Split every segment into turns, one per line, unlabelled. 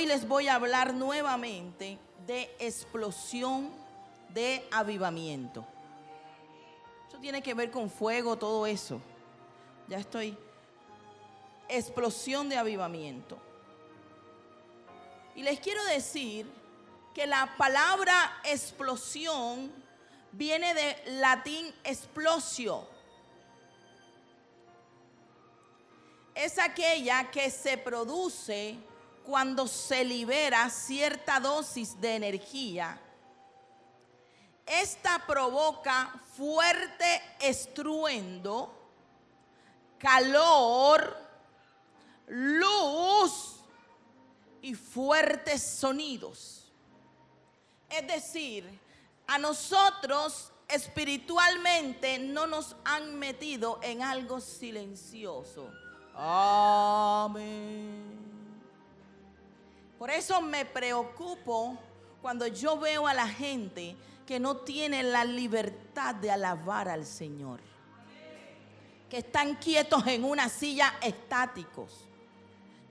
hoy les voy a hablar nuevamente de explosión de avivamiento. Eso tiene que ver con fuego, todo eso. Ya estoy. Explosión de avivamiento. Y les quiero decir que la palabra explosión viene del latín explosio. Es aquella que se produce cuando se libera cierta dosis de energía. Esta provoca fuerte estruendo, calor, luz y fuertes sonidos. Es decir, a nosotros espiritualmente no nos han metido en algo silencioso. Amén. Por eso me preocupo cuando yo veo a la gente que no tiene la libertad de alabar al Señor, que están quietos en una silla estáticos.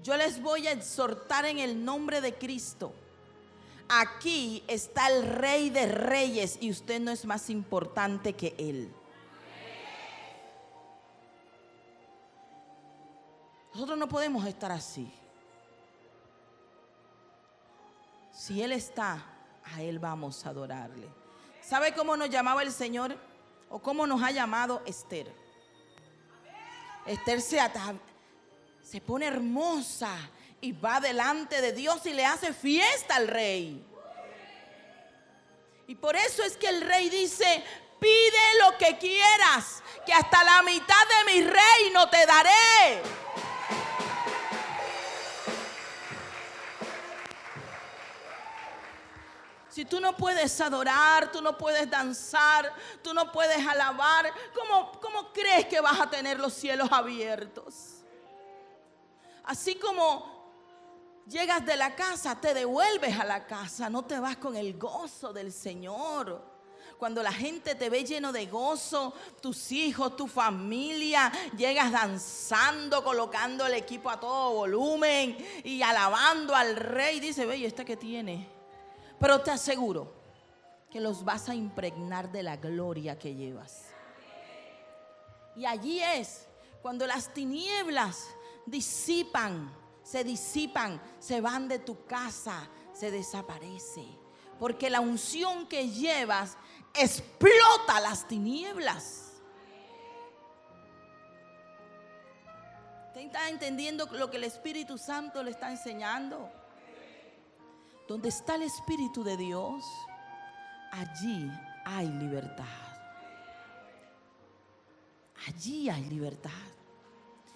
Yo les voy a exhortar en el nombre de Cristo. Aquí está el Rey de Reyes y usted no es más importante que Él. Nosotros no podemos estar así. Si Él está, a Él vamos a adorarle. ¿Sabe cómo nos llamaba el Señor? ¿O cómo nos ha llamado Esther? Esther se pone hermosa y va delante de Dios y le hace fiesta al rey. Y por eso es que el rey dice: pide lo que quieras, que hasta la mitad de mi reino te daré. Si tú no puedes adorar, tú no puedes danzar, tú no puedes alabar, ¿cómo crees que vas a tener los cielos abiertos? Así como llegas de la casa, te devuelves a la casa, no te vas con el gozo del Señor. Cuando la gente te ve lleno de gozo, tus hijos, tu familia, llegas danzando, colocando el equipo a todo volumen y alabando al rey. Dice: ve, ¿y este qué tiene? Pero te aseguro que los vas a impregnar de la gloria que llevas. Y allí es cuando las tinieblas se disipan, se van de tu casa, se desaparece. Porque la unción que llevas explota las tinieblas. ¿Usted está entendiendo lo que el Espíritu Santo le está enseñando? Donde está el Espíritu de Dios, allí hay libertad. Allí hay libertad.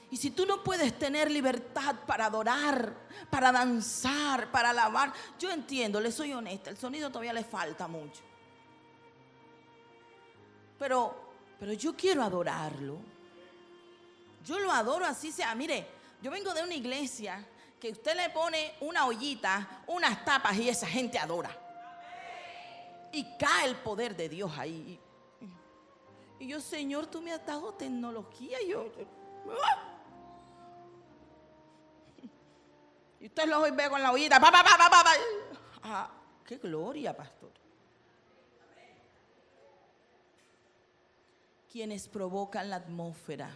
Y si tú no puedes tener libertad para adorar, para danzar, para alabar, yo entiendo, le soy honesta, el sonido todavía le falta mucho. Pero yo quiero adorarlo. Yo lo adoro así sea. Mire, yo vengo de una iglesia que usted le pone una ollita, unas tapas y esa gente adora. Y cae el poder de Dios ahí. Y yo: Señor, tú me has dado tecnología. Y usted lo ve con la ollita. Ah, qué gloria, pastor. Quienes provocan la atmósfera,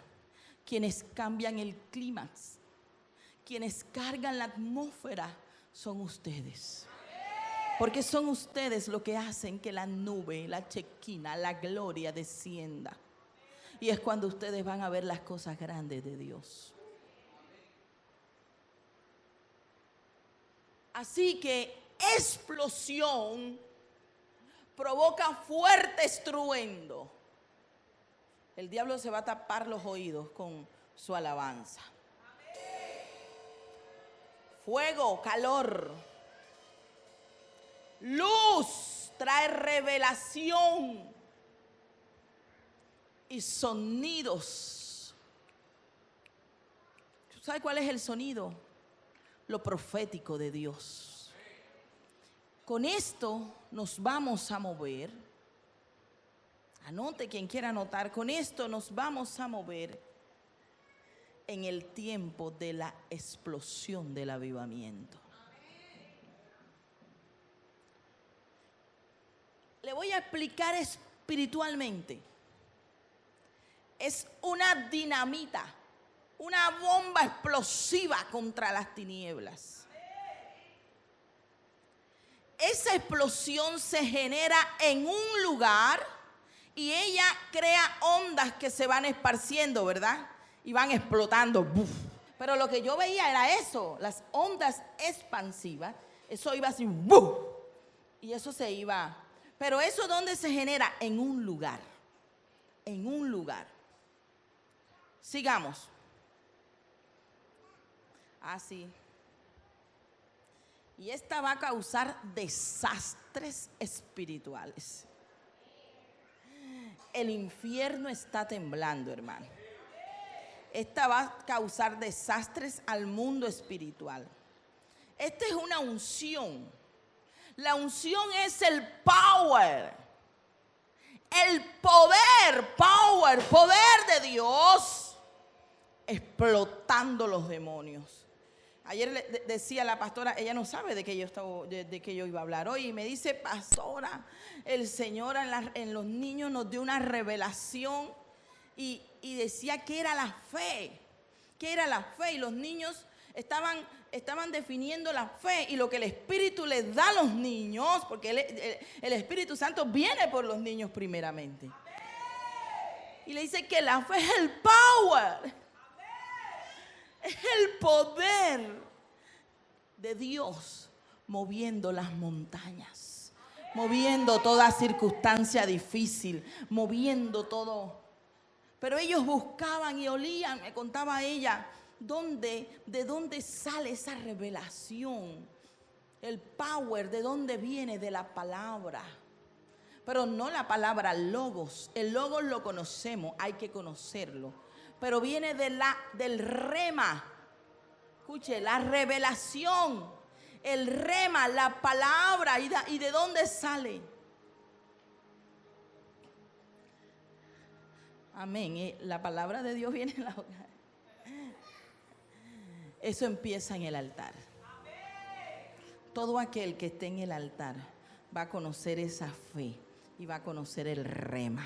quienes cambian el clímax, quienes cargan la atmósfera son ustedes. Porque son ustedes los que hacen que la nube, la chequina, la gloria descienda. Y es cuando ustedes van a ver las cosas grandes de Dios. Así que explosión provoca fuerte estruendo. El diablo se va a tapar los oídos con su alabanza. Fuego, calor, luz, trae revelación y sonidos. ¿Sabe cuál es el sonido? Lo profético de Dios. Con esto nos vamos a mover. Anote quien quiera anotar. Con esto nos vamos a mover en el tiempo de la explosión del avivamiento. Le voy a explicar espiritualmente. Es una dinamita, una bomba explosiva contra las tinieblas. Esa explosión se genera en un lugar y ella crea ondas que se van esparciendo, ¿verdad? Y van explotando. ¡Buf! Pero lo que yo veía era eso, las ondas expansivas. Eso iba así, ¡buf! Y eso se iba. Pero eso, ¿dónde se genera? En un lugar. En un lugar. Sigamos. Así. Y esta va a causar desastres espirituales. El infierno está temblando, hermano. Esta va a causar desastres al mundo espiritual. Esta es una unción. La unción es el power. El poder de Dios explotando los demonios. Ayer le decía a la pastora, ella no sabe de qué yo iba a hablar hoy, y me dice: pastora, el Señor en los niños nos dio una revelación y decía que era la fe, y los niños estaban definiendo la fe y lo que el Espíritu les da a los niños, porque el Espíritu Santo viene por los niños primeramente. Y le dice que la fe es el power, es el poder de Dios moviendo las montañas, moviendo toda circunstancia difícil, moviendo todo. Pero ellos buscaban y olían, me contaba ella, de dónde sale esa revelación. El power, ¿de dónde viene? De la palabra. Pero no la palabra logos. El logos lo conocemos, hay que conocerlo. Pero viene del rema. Escuche, la revelación. El rema, la palabra. ¿Y de dónde sale? Amén. La palabra de Dios viene en la boca. Eso empieza en el altar. Todo aquel que esté en el altar va a conocer esa fe y va a conocer el rema.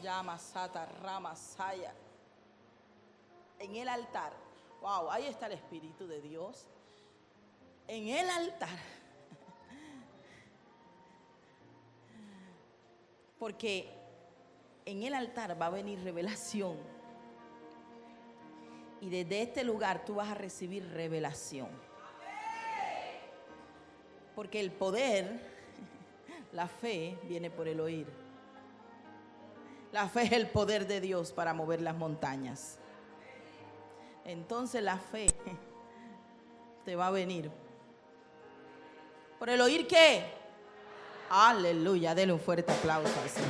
Yamasata, Ramasaya. En el altar. Wow, ahí está el Espíritu de Dios. En el altar. Porque en el altar va a venir revelación. Y desde este lugar tú vas a recibir revelación. Porque el poder, la fe, viene por el oír. La fe es el poder de Dios para mover las montañas. Entonces la fe te va a venir. ¿Por el oír qué? Aleluya, denle un fuerte aplauso al Señor.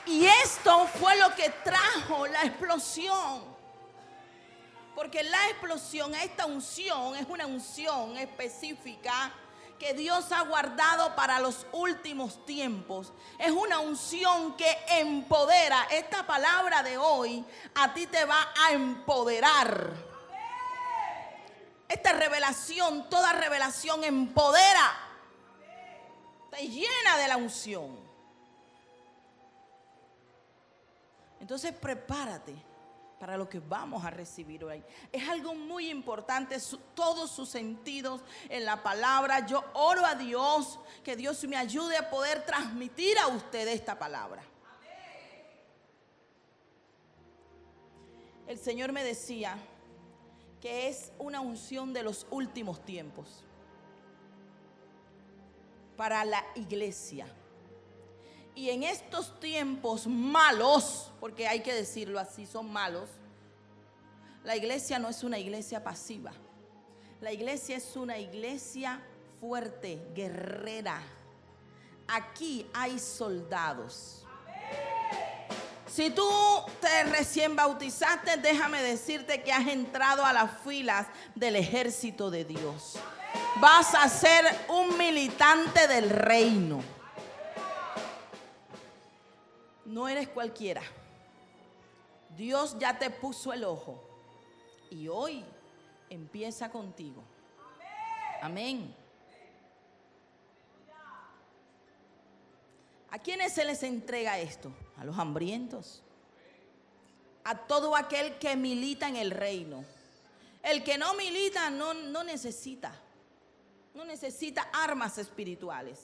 Y esto fue lo que trajo la explosión. Porque la explosión, esta unción, es una unción específica que Dios ha guardado para los últimos tiempos. Es una unción que empodera. Esta palabra de hoy a ti te va a empoderar. Esta revelación, toda revelación empodera. Te llena de la unción. Entonces prepárate para lo que vamos a recibir hoy. Es algo muy importante, todos sus sentidos en la palabra. Yo oro a Dios, que Dios me ayude a poder transmitir a ustedes esta palabra. El Señor me decía que es una unción de los últimos tiempos para la iglesia. Y en estos tiempos malos, porque hay que decirlo así, son malos, la iglesia no es una iglesia pasiva. La iglesia es una iglesia fuerte, guerrera. Aquí hay soldados. Si tú te recién bautizaste, déjame decirte que has entrado a las filas del ejército de Dios. Vas a ser un militante del reino. No eres cualquiera. Dios ya te puso el ojo y hoy empieza contigo. Amén. ¿A quiénes se les entrega esto? A los hambrientos. A todo aquel que milita en el reino. El que no milita no necesita. No necesita armas espirituales.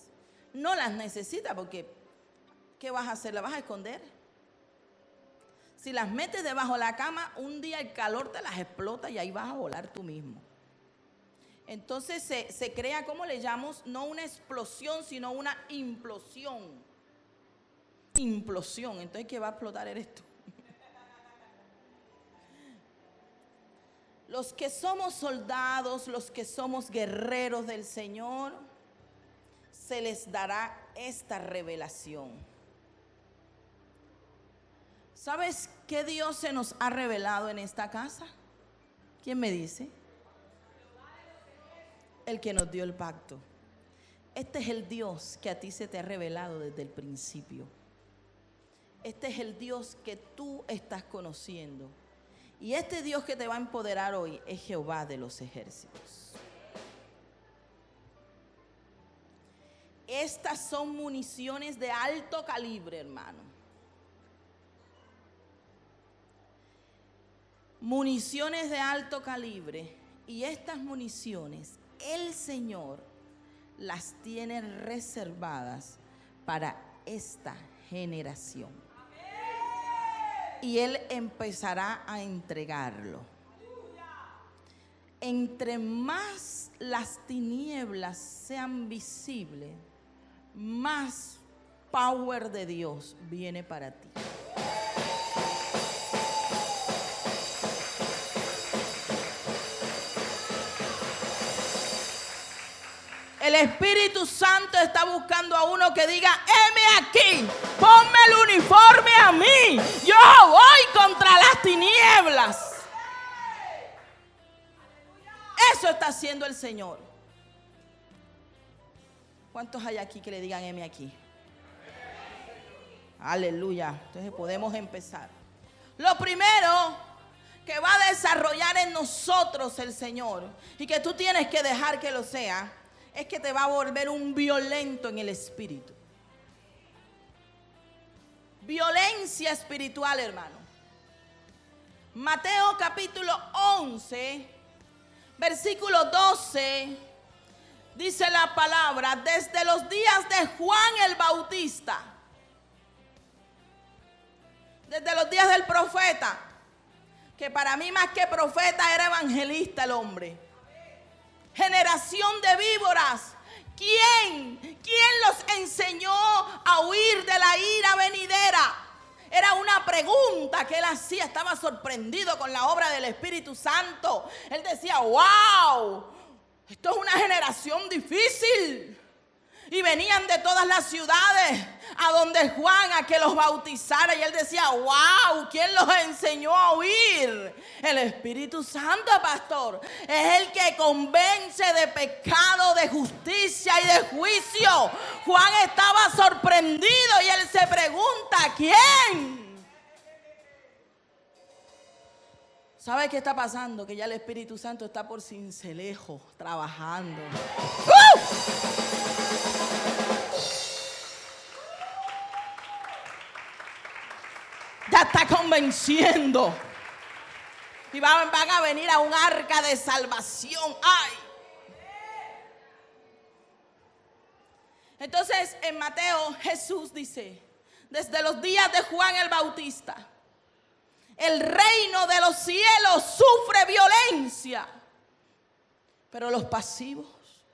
No las necesita porque ¿qué vas a hacer? ¿Las vas a esconder? Si las metes debajo de la cama, un día el calor te las explota y ahí vas a volar tú mismo. Entonces se crea, ¿cómo le llamamos? No una explosión, sino una implosión. Implosión. Entonces, ¿qué va a explotar eres tú? Los que somos soldados, los que somos guerreros del Señor, se les dará esta revelación. ¿Sabes qué Dios se nos ha revelado en esta casa? ¿Quién me dice? El que nos dio el pacto. Este es el Dios que a ti se te ha revelado desde el principio. Este es el Dios que tú estás conociendo. Y este Dios que te va a empoderar hoy es Jehová de los ejércitos. Estas son municiones de alto calibre, hermano. Municiones de alto calibre. Y estas municiones, el Señor las tiene reservadas para esta generación. Y Él empezará a entregarlo. Entre más las tinieblas sean visibles, más power de Dios viene para ti. El Espíritu Santo está buscando a uno que diga: heme aquí, ponme el uniforme a mí, yo voy contra las tinieblas. Eso está haciendo el Señor. ¿Cuántos hay aquí que le digan heme aquí? Aleluya. Entonces podemos empezar. Lo primero que va a desarrollar en nosotros el Señor, y que tú tienes que dejar que lo sea, es que te va a volver un violento en el espíritu. Violencia espiritual, hermano. Mateo capítulo 11, versículo 12, dice la palabra: desde los días de Juan el Bautista, desde los días del profeta, que para mí más que profeta era evangelista el hombre. Generación de víboras, ¿quién los enseñó a huir de la ira venidera? Era una pregunta que él hacía. Estaba sorprendido con la obra del Espíritu Santo. Él decía: wow, esto es una generación difícil. Y venían de todas las ciudades a donde Juan a que los bautizara. Y él decía: wow, ¿quién los enseñó a huir? El Espíritu Santo, pastor. Es el que convence de pecado, de justicia y de juicio. Juan estaba sorprendido y él se pregunta: ¿quién? ¿Sabe qué está pasando? Que ya el Espíritu Santo está por cincelejo trabajando. Ya está convenciendo. Y van a venir a un arca de salvación. ¡Ay! Entonces en Mateo Jesús dice: desde los días de Juan el Bautista, el reino de los cielos sufre violencia. Pero los pasivos,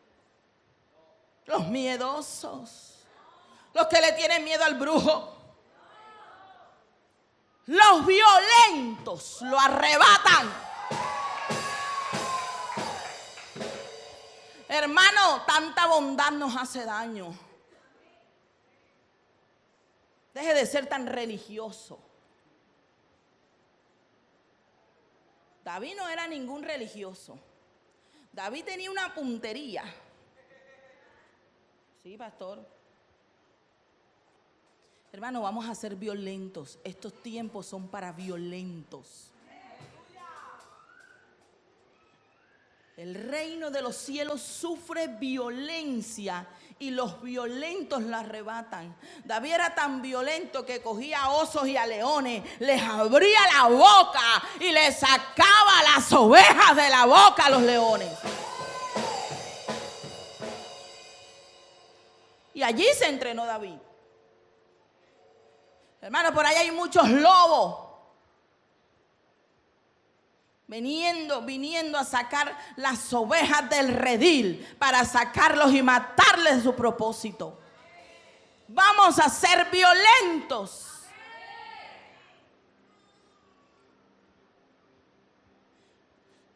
los miedosos, los que le tienen miedo al brujo, los violentos lo arrebatan. Hermano, tanta bondad nos hace daño. Deje de ser tan religioso. David no era ningún religioso. David tenía una puntería. Sí, pastor. Hermano, vamos a ser violentos. Estos tiempos son para violentos. El reino de los cielos sufre violencia y los violentos la arrebatan. David era tan violento que cogía a osos y a leones, les abría la boca y les sacaba las ovejas de la boca a los leones. Y allí se entrenó David. Hermano, por ahí hay muchos lobos viniendo a sacar las ovejas del redil para sacarlos y matarles de su propósito. Vamos a ser violentos.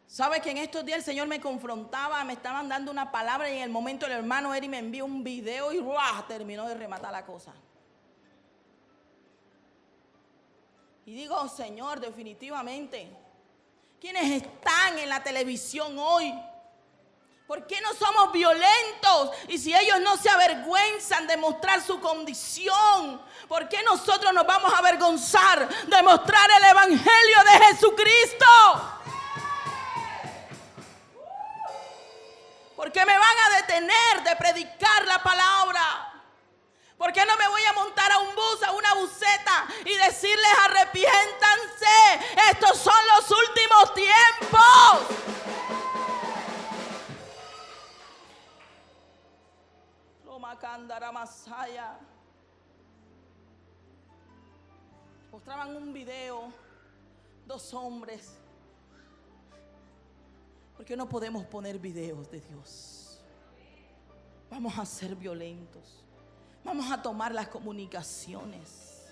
¿Sabe que en estos días el Señor me confrontaba? Me estaban dando una palabra y en el momento el hermano Eri me envió un video y ¡ruah! Terminó de rematar la cosa. Y digo, Señor, definitivamente, ¿quiénes están en la televisión hoy? ¿Por qué no somos violentos? Y si ellos no se avergüenzan de mostrar su condición, ¿por qué nosotros nos vamos a avergonzar de mostrar el evangelio de Jesucristo? ¿Por qué me van a detener de predicar la palabra? ¿Por qué no me voy a montar a un bus, a una buseta y decirles arrepiéntanse? Estos son los últimos tiempos. Mostraban un video, 2 hombres. ¿Por qué no podemos poner videos de Dios? Vamos a ser violentos. Vamos a tomar las comunicaciones.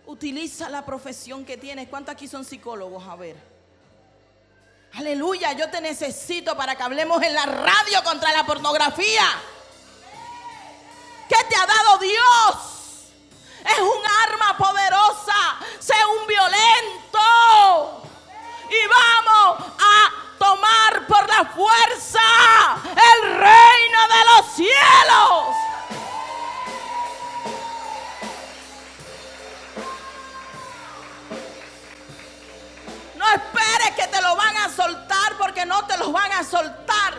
Utiliza la profesión que tienes. ¿Cuántos aquí son psicólogos? A ver. Aleluya, yo te necesito para que hablemos en la radio contra la pornografía. ¿Qué te ha dado Dios? Es un arma poderosa. Sé un violento. Y vamos a tomar por la fuerza el reino de los cielos. No esperes que te lo van a soltar, porque no te los van a soltar.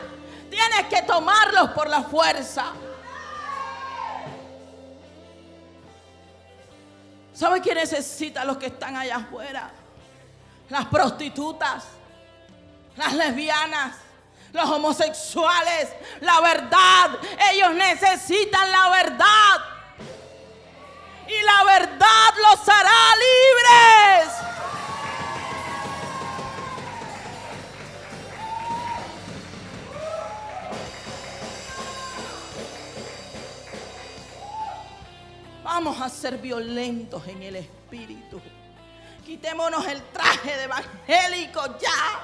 Tienes que tomarlos por la fuerza. ¿Sabe qué necesita los que están allá afuera? Las prostitutas, las lesbianas, los homosexuales, la verdad. Ellos necesitan la verdad. Y la verdad los hará libres. Vamos a ser violentos en el espíritu. Quitémonos el traje de evangélico ya,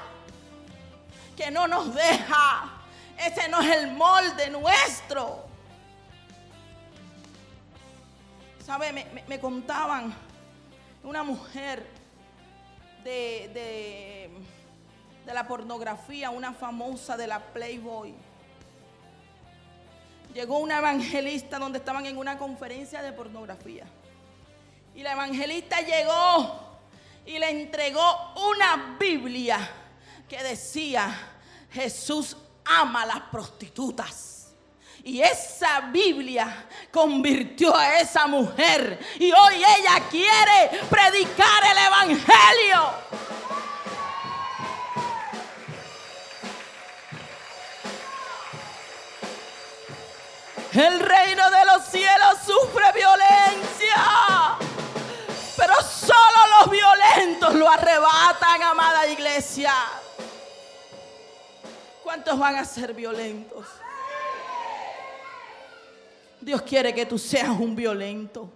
que no nos deja. Ese no es el molde nuestro. ¿Sabe? Me contaban una mujer de la pornografía, una famosa de la Playboy. Llegó una evangelista donde estaban en una conferencia de pornografía. Y la evangelista llegó y le entregó una Biblia que decía: Jesús ama a las prostitutas. Y esa Biblia convirtió a esa mujer. Y hoy ella quiere predicar el evangelio. El reino de los cielos sufre violencia, pero solo los violentos lo arrebatan, amada iglesia. ¿Cuántos van a ser violentos? Dios quiere que tú seas un violento.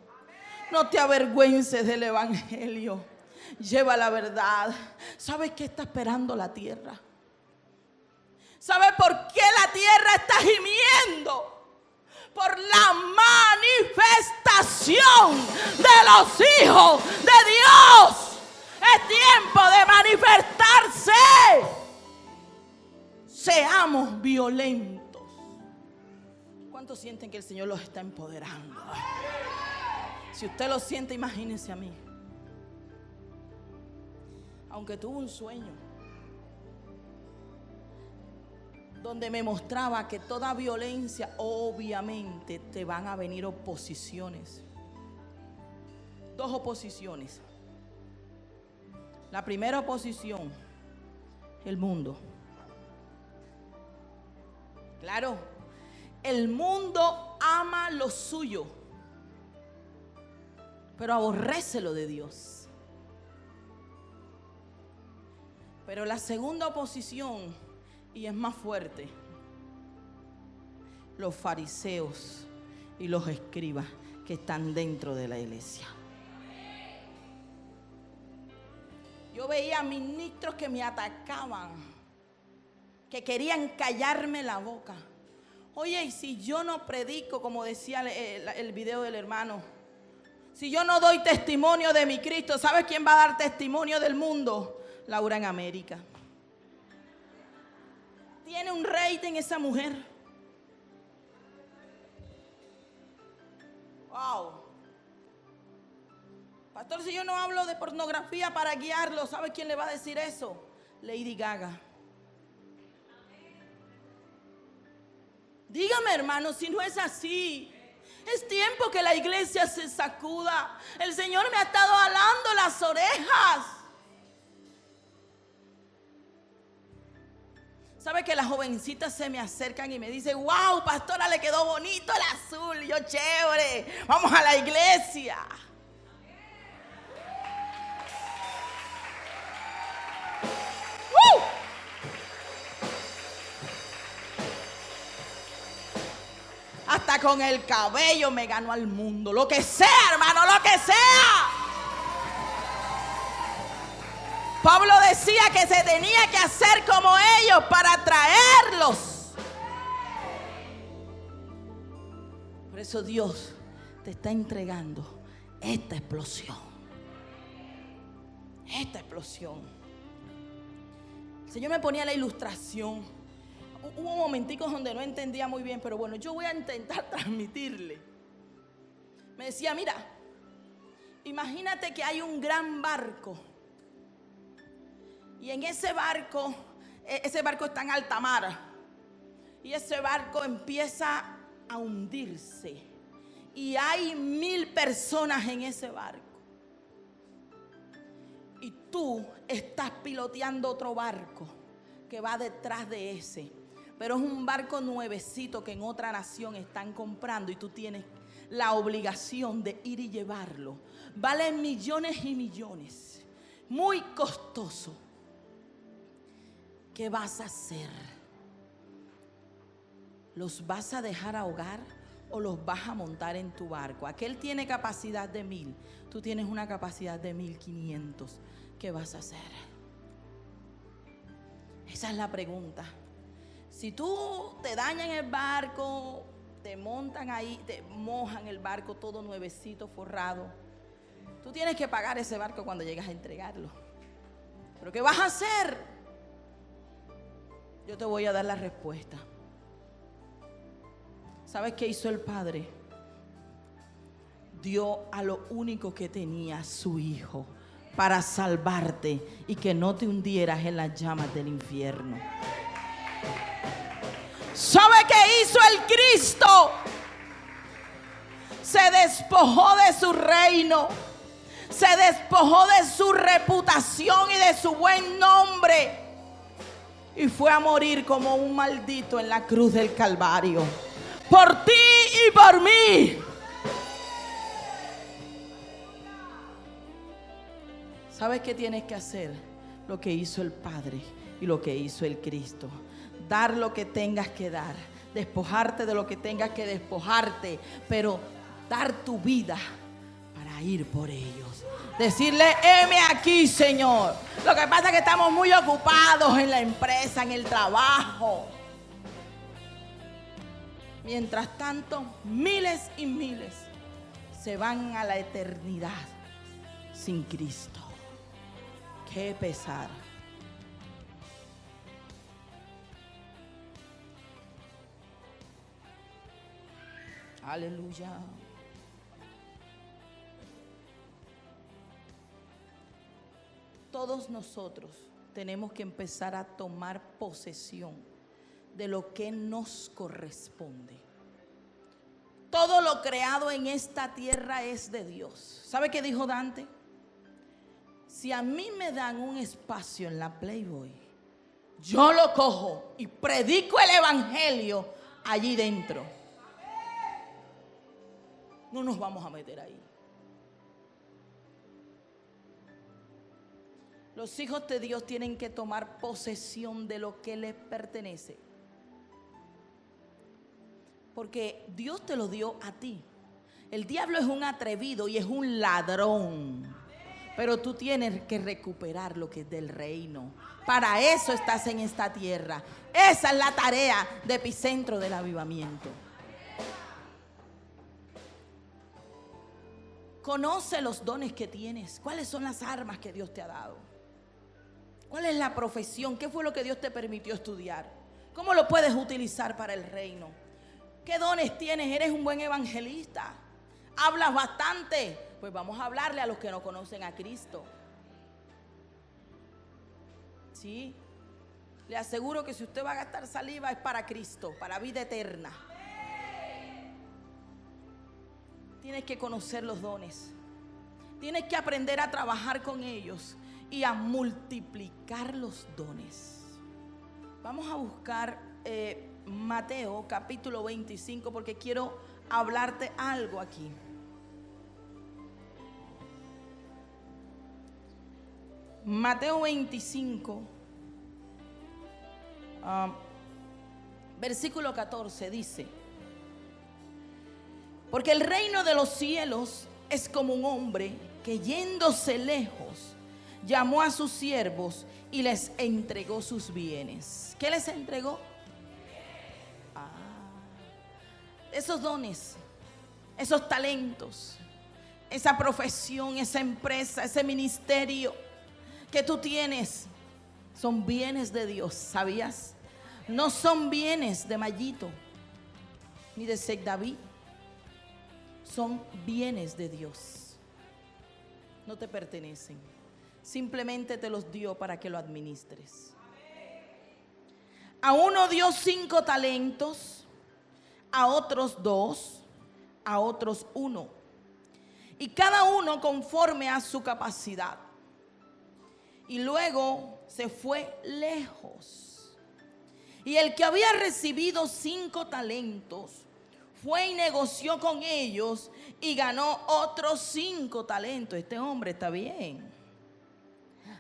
No te avergüences del evangelio. Lleva la verdad. ¿Sabes qué está esperando la tierra? ¿Sabes por qué la tierra está gimiendo? Por la manifestación de los hijos de Dios. Es tiempo de manifestarse. Seamos violentos. ¿Cuántos sienten que el Señor los está empoderando? Si usted lo siente, imagínese a mí. Aunque tuve un sueño donde me mostraba que toda violencia, obviamente, te van a venir oposiciones. 2 oposiciones. La primera oposición, el mundo. Claro, el mundo ama lo suyo, pero aborrece lo de Dios. Pero la segunda oposición, y es más fuerte, los fariseos y los escribas que están dentro de la iglesia. Yo veía ministros que me atacaban, que querían callarme la boca. Oye, y si yo no predico, como decía el video del hermano, si yo no doy testimonio de mi Cristo, ¿sabes quién va a dar testimonio del mundo? Laura en América. Tiene un rating esa mujer. Wow. Pastor, si yo no hablo de pornografía para guiarlo, ¿sabe quién le va a decir eso? Lady Gaga. Dígame, hermano, si no es así. Es tiempo que la iglesia se sacuda. El Señor me ha estado alando las orejas. ¿Sabe que las jovencitas se me acercan y me dicen, wow, pastora, le quedó bonito el azul? Y yo, chévere, vamos a la iglesia. Hasta con el cabello me ganó al mundo. Lo que sea, hermano, lo que sea. Pablo decía que se tenía que hacer como ellos para atraerlos. Por eso Dios te está entregando esta explosión. Esta explosión. El Señor me ponía la ilustración. Hubo momenticos donde no entendía muy bien, pero bueno, yo voy a intentar transmitirle. Me decía, mira, imagínate que hay un gran barco. Y en ese barco está en alta mar. Y ese barco empieza a hundirse. Y hay 1000 personas en ese barco. Y tú estás piloteando otro barco que va detrás de ese. Pero es un barco nuevecito que en otra nación están comprando y tú tienes la obligación de ir y llevarlo. Vale millones y millones. Muy costoso. ¿Qué vas a hacer? ¿Los vas a dejar ahogar o los vas a montar en tu barco? Aquel tiene capacidad de 1000. Tú tienes una capacidad de 1500. ¿Qué vas a hacer? Esa es la pregunta. Si tú te dañan el barco, te montan ahí, te mojan el barco todo nuevecito, forrado, tú tienes que pagar ese barco cuando llegas a entregarlo. ¿Pero qué vas a hacer? Yo te voy a dar la respuesta. ¿Sabes qué hizo el Padre? Dio a lo único que tenía, su Hijo, para salvarte y que no te hundieras en las llamas del infierno. ¿Sabe qué hizo el Cristo? Se despojó de su reino, se despojó de su reputación y de su buen nombre y fue a morir como un maldito en la cruz del Calvario, por ti y por mí. ¿Sabes qué tienes que hacer? Lo que hizo el Padre y lo que hizo el Cristo. Dar lo que tengas que dar, despojarte de lo que tengas que despojarte, pero dar tu vida para ir por ellos. Decirle, heme aquí, Señor. Lo que pasa es que estamos muy ocupados en la empresa, en el trabajo. Mientras tanto, miles y miles se van a la eternidad sin Cristo. Qué pesar. Aleluya. todos nosotros tenemos que empezar a tomar posesión de lo que nos corresponde. Todo lo creado en esta tierra es de Dios. ¿Sabe qué dijo Dante? Si a mí me dan un espacio en la Playboy, yo lo cojo y predico el evangelio allí dentro. No nos vamos a meter ahí. Los hijos de Dios tienen que tomar posesión de lo que les pertenece. Porque Dios te lo dio a ti. El diablo es un atrevido y es un ladrón. Pero tú tienes que recuperar lo que es del reino. Para eso estás en esta tierra. Esa es la tarea de Epicentro del Avivamiento. Conoce los dones que tienes. ¿Cuáles son las armas que Dios te ha dado? ¿Cuál es la profesión? ¿Qué fue lo que Dios te permitió estudiar? ¿Cómo lo puedes utilizar para el reino? ¿Qué dones tienes? ¿Eres un buen evangelista? ¿Hablas bastante? Pues vamos a hablarle a los que no conocen a Cristo. Sí, le aseguro que si usted va a gastar saliva es para Cristo, para vida eterna. Tienes que conocer los dones. Tienes que aprender a trabajar con ellos y a multiplicar los dones. Vamos a buscar Mateo capítulo 25 porque quiero hablarte algo aquí. Mateo 25, versículo 14 dice: porque el reino de los cielos es como un hombre que yéndose lejos llamó a sus siervos y les entregó sus bienes. ¿Qué les entregó? Esos dones, esos talentos, esa profesión, esa empresa, ese ministerio que tú tienes, son bienes de Dios, ¿sabías? No son bienes de Mayito ni de Sec David, son bienes de Dios. No te pertenecen, simplemente te los dio para que lo administres. A uno dio 5 talentos, a otros 2, a otros 1, y cada uno conforme a su capacidad. Y luego se fue lejos. Y el que había recibido 5 talentos fue y negoció con ellos y ganó otros 5 talentos. Este hombre está bien.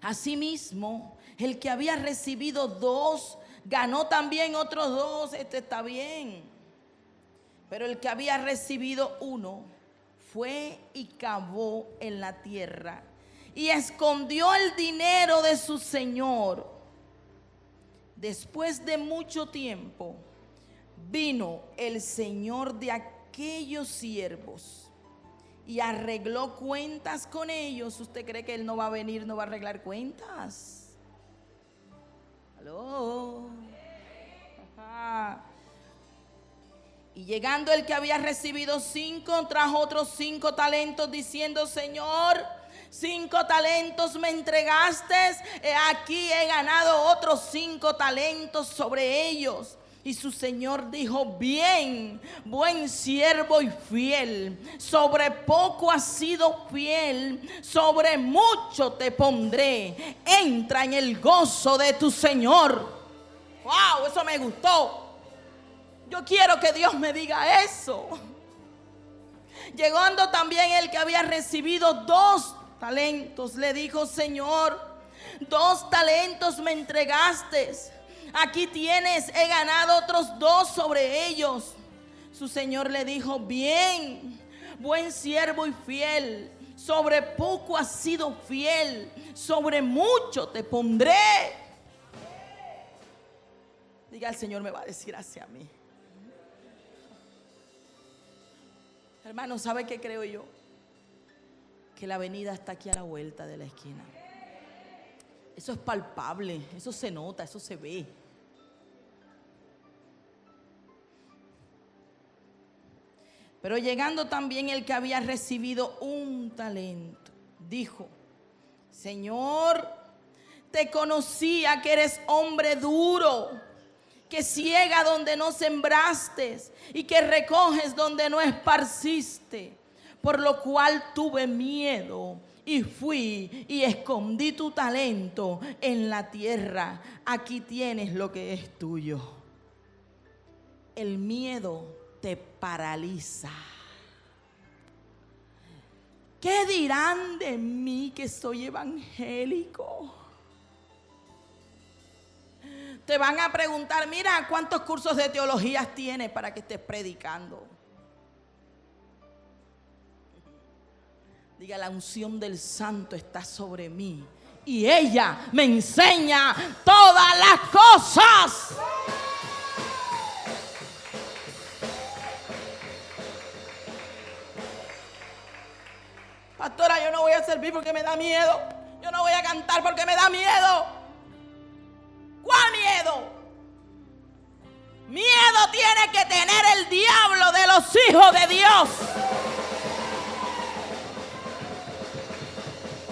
Asimismo, el que había recibido 2 ganó también otros 2. Este está bien. Pero el que había recibido 1 fue y cavó en la tierra y escondió el dinero de su señor. Después de mucho tiempo vino el señor de aquellos siervos y arregló cuentas con ellos. ¿Usted cree que él no va a venir, no va a arreglar cuentas? ¿Aló? Ajá. Y llegando el que había recibido 5, trajo otros 5 talentos, diciendo: Señor, 5 talentos me entregaste, aquí he ganado otros 5 talentos sobre ellos. Y su señor dijo: bien, buen siervo y fiel, sobre poco has sido fiel, sobre mucho te pondré, entra en el gozo de tu señor. Wow, eso me gustó. Yo quiero que Dios me diga eso. Llegando también el que había recibido 2 talentos, le dijo: Señor, 2 talentos me entregaste, aquí tienes, he ganado otros 2 sobre ellos. Su señor le dijo: bien, buen siervo y fiel, sobre poco has sido fiel, sobre mucho te pondré. Diga: el Señor me va a decir hacia mí. Hermano, ¿sabe qué creo yo? Que la venida está aquí a la vuelta de la esquina. Eso es palpable, eso se nota, eso se ve. Pero llegando también el que había recibido 1 talento, dijo: Señor, te conocía que eres hombre duro, que ciega donde no sembraste y que recoges donde no esparciste. Por lo cual tuve miedo y fui y escondí tu talento en la tierra. Aquí tienes lo que es tuyo. El miedo te paraliza. ¿Qué dirán de mí que soy evangélico? Te van a preguntar, mira, ¿cuántos cursos de teología tienes para que estés predicando? Diga, la unción del Santo está sobre mí y ella me enseña todas las cosas. Pastora, yo no voy a servir porque me da miedo. Yo no voy a cantar porque me da miedo. ¿Cuál miedo? Miedo tiene que tener el diablo de los hijos de Dios.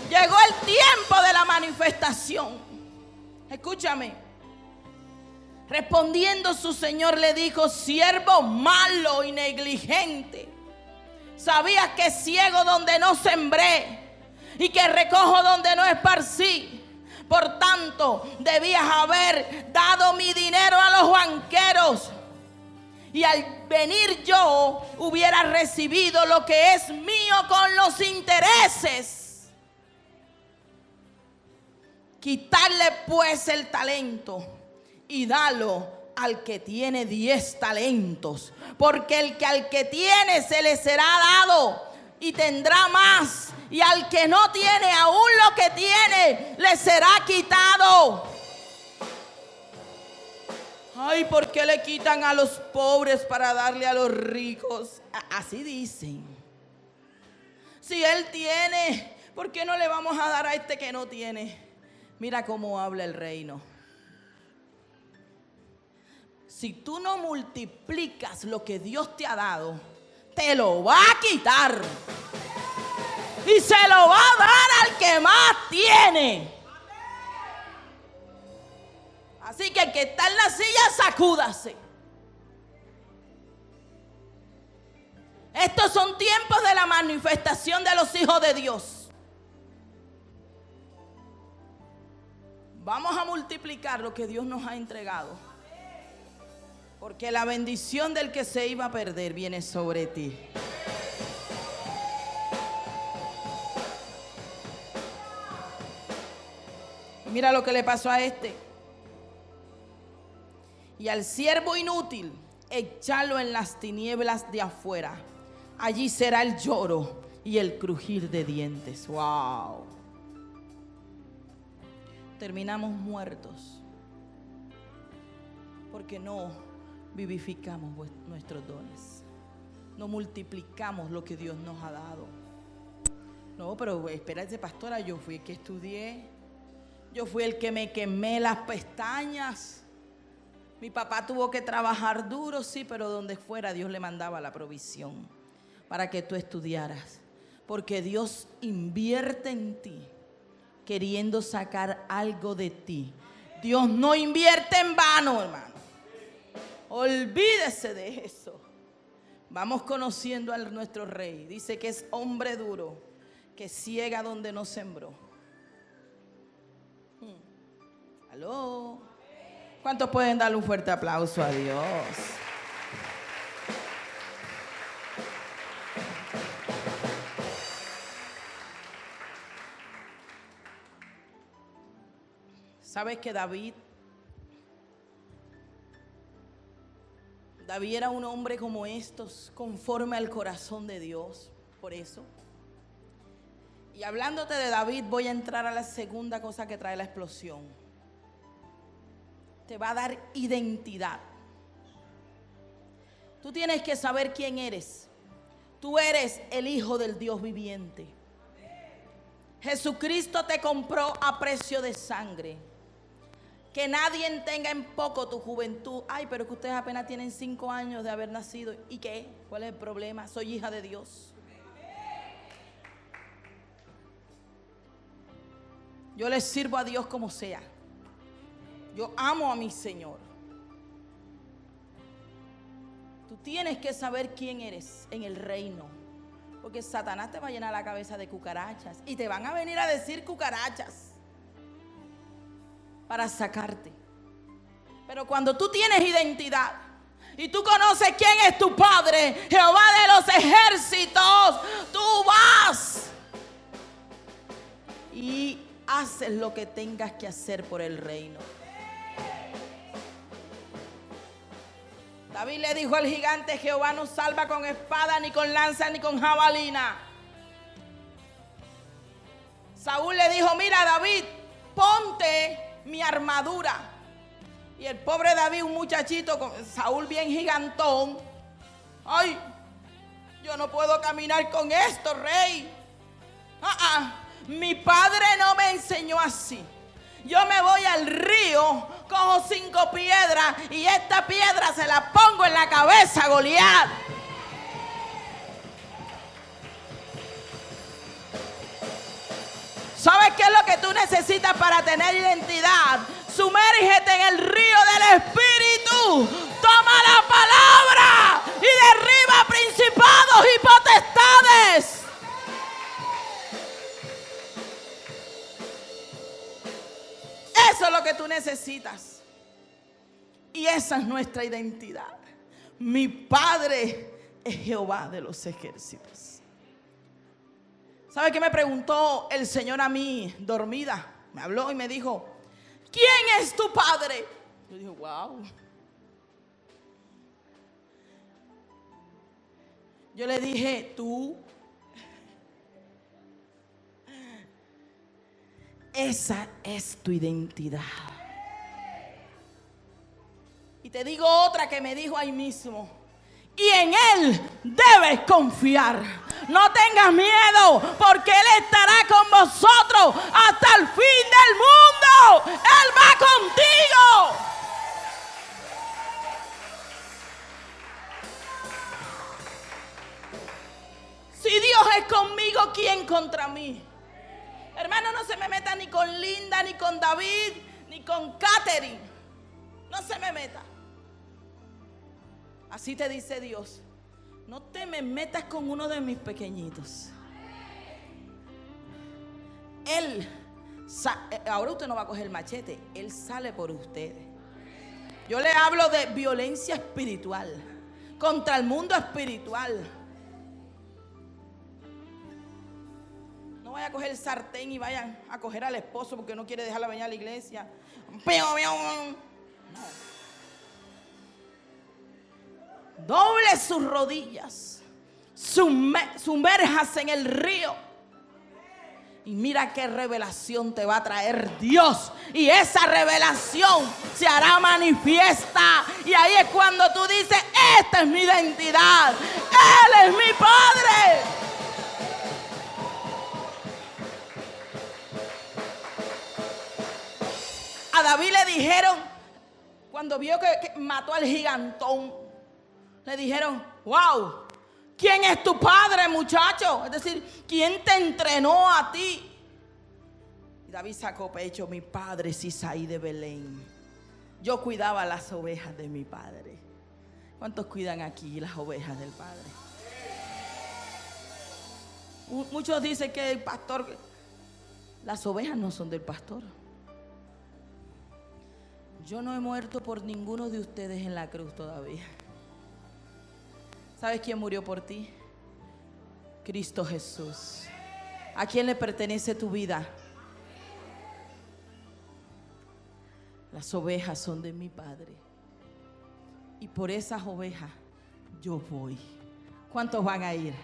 Llegó el tiempo de la manifestación. Escúchame. Respondiendo su señor le dijo, siervo malo y negligente. Sabías que ciego donde no sembré y que recojo donde no esparcí. Por tanto, debías haber dado mi dinero a los banqueros y al venir yo hubiera recibido lo que es mío con los intereses. Quitarle pues el talento y dalo al que tiene 10 talentos, porque al que tiene se le será dado y tendrá más, y al que no tiene aún lo que tiene le será quitado. Ay, ¿por qué le quitan a los pobres para darle a los ricos? Así dicen. Si él tiene, ¿por qué no le vamos a dar a este que no tiene? Mira cómo habla el reino. Si tú no multiplicas lo que Dios te ha dado, te lo va a quitar. Y se lo va a dar al que más tiene. Así que el que está en la silla, sacúdase. Estos son tiempos de la manifestación de los hijos de Dios. Vamos a multiplicar lo que Dios nos ha entregado. Porque la bendición del que se iba a perder viene sobre ti. Mira lo que le pasó a este. Y al siervo inútil, echarlo en las tinieblas de afuera. Allí será el lloro y el crujir de dientes. ¡Wow! Terminamos muertos porque no vivificamos nuestros dones, no multiplicamos lo que Dios nos ha dado. No, pero espérate, pastora, yo fui el que estudié, yo fui el que me quemé las pestañas. Mi papá tuvo que trabajar duro, sí, pero donde fuera Dios le mandaba la provisión para que tú estudiaras, porque Dios invierte en ti queriendo sacar algo de ti. Dios no invierte en vano, hermano. Olvídese de eso. Vamos conociendo a nuestro rey. Dice que es hombre duro, que ciega donde no sembró. ¿Aló? ¿Cuántos pueden darle un fuerte aplauso a Dios? ¿Sabes que David era un hombre como estos, conforme al corazón de Dios? Por eso. Y hablándote de David, voy a entrar a la segunda cosa que trae la explosión. Te va a dar identidad. Tú tienes que saber quién eres. Tú eres el hijo del Dios viviente. Jesucristo te compró a precio de sangre. Que nadie tenga en poco tu juventud. Ay, pero que ustedes apenas tienen 5 años de haber nacido. ¿Y qué? ¿Cuál es el problema? Soy hija de Dios. Yo le sirvo a Dios como sea. Yo amo a mi Señor. Tú tienes que saber quién eres en el reino. Porque Satanás te va a llenar la cabeza de cucarachas. Y te van a venir a decir cucarachas para sacarte. Pero cuando tú tienes identidad y tú conoces quién es tu Padre, Jehová de los ejércitos, tú vas y haces lo que tengas que hacer por el reino. David le dijo al gigante: Jehová no salva con espada, ni con lanza, ni con jabalina. Saúl le dijo: mira, David, ponte mi armadura. Y el pobre David, un muchachito, con Saúl bien gigantón: ay, yo no puedo caminar con esto, rey. Mi padre no me enseñó así. Yo me voy al río, cojo 5 piedras y esta piedra se la pongo en la cabeza a Goliat. ¿Sabes qué es lo que tú necesitas para tener identidad? Sumérgete en el río del Espíritu. Toma la palabra y derriba principados y potestades. Eso es lo que tú necesitas. Y esa es nuestra identidad. Mi Padre es Jehová de los ejércitos. ¿Sabe qué me preguntó el Señor a mí, dormida? Me habló y me dijo: ¿quién es tu Padre? Yo dije: wow. Yo le dije: tú. Esa es tu identidad. Y te digo otra que me dijo ahí mismo: y en Él debes confiar. No tengas miedo, porque Él estará con vosotros hasta el fin del mundo. Él va contigo. Si Dios es conmigo, ¿quién contra mí? Hermano, no se me meta ni con Linda, ni con David, ni con Catherine. No se me meta. Así te dice Dios: no te me metas con uno de mis pequeñitos. Él, ahora usted no va a coger el machete, Él sale por ustedes. Yo le hablo de violencia espiritual contra el mundo espiritual. No vaya a coger el sartén y vayan a coger al esposo porque no quiere dejarla venir a la iglesia. No. Doble sus rodillas, sumérjase en el río y mira qué revelación te va a traer Dios. Y esa revelación se hará manifiesta. Y ahí es cuando tú dices: esta es mi identidad, Él es mi Padre. A David le dijeron, cuando vio que mató al gigantón, le dijeron: wow, ¿quién es tu padre, muchacho? Es decir, ¿quién te entrenó a ti? Y David sacó pecho: mi padre es Isaí de Belén. Yo cuidaba las ovejas de mi padre. ¿Cuántos cuidan aquí las ovejas del Padre? Muchos dicen que el pastor, las ovejas no son del pastor. Yo no he muerto por ninguno de ustedes en la cruz todavía. ¿Sabes quién murió por ti? Cristo Jesús. ¿A quién le pertenece tu vida? Las ovejas son de mi Padre. Y por esas ovejas yo voy. ¿Cuántos van a ir?